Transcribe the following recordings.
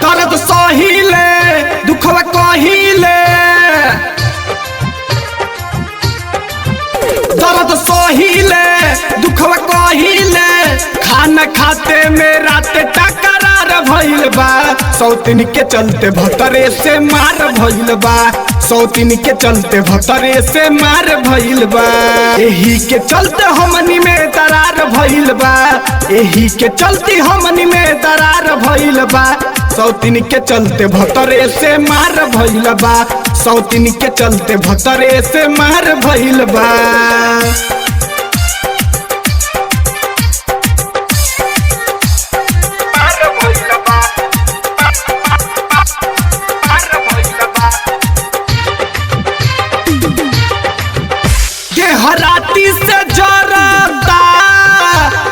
दर्द सहिले दुखवा कहिले, दर्द सहिले दुखवा कहिले, खाना खाते में रात टकरार भइल बा, सौतीन के चलते भतरे से मार भइल बा, सौतीन के चलते भतरे से मार भइल बा, एही के चलते हमनी में दरार भइल बा, एही के चलते हमनी में दरार भइल बा, सौतीन के चलते भतरे से मार भइल बा, सौतीन के चलते भतरे से मार भइल बा। हराती से जरता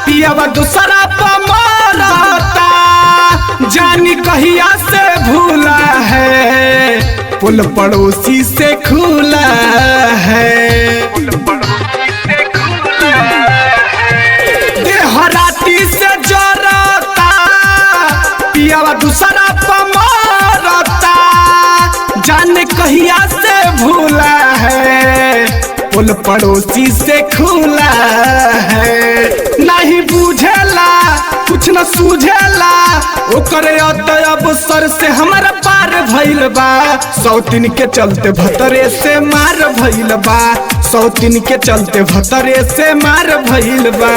पियवा दूसरा पर मरता, जानी कहिया से भूला है पुल पड़ोसी से खुला है, हराती से जरता पियवा दूसरा पर मरता, जाने कहिया से भूला है पुल पड़ोसी से खुला है, नहीं बुझेला कुछ न सूझेला, ओकरे अब सर से हमारा पार भइल बा, सौतीन के चलते भतरे से मार भइल बा, सौतीन के चलते भतरे से मार भइल बा,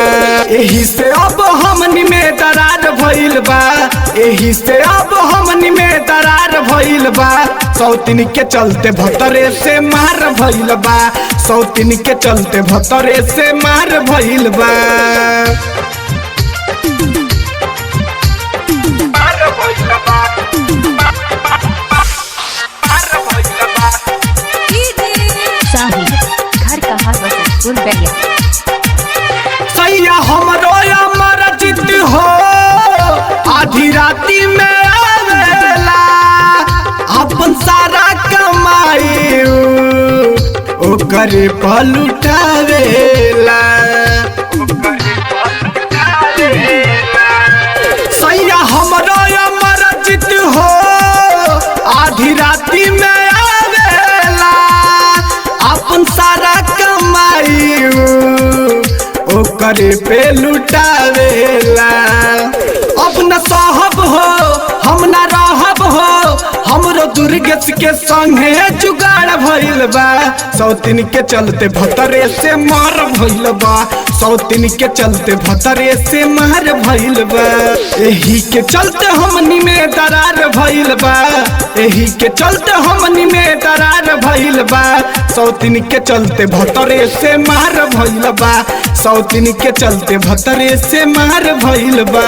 एही से अब हमनी में दरार भइल बा, एही से अब हमनी में दरार भइल बा, सौतीन के चलते भतरे से मार भइल बा, सौतीन के चलते भतरे से मार भइल बा। सैया हमरो अमर चित हो आधी राती में आवेला, अपन सारा कमाई ओकरे पल उठावेला, सैया हमरो अमर चित हो आधी राती में आवेला, अपन सारा कमाई ओकरे पे लुटावेला, अब न सहब हो हम न रहब हो, हमरो दुर्गेश के संगे जुगाड़ भइल बा, सौतीन के चलते भतरे से मार भइल बा, सौतीन के चलते भतरे से मार भइल बा, एही के चलते हमनी में दरार भइल बा, एही के चलते हमनी में दरार भइल बा, सौतीन के चलते भतरे से मार भइल बा, सौतीन के चलते भतरे से मार भइल बा।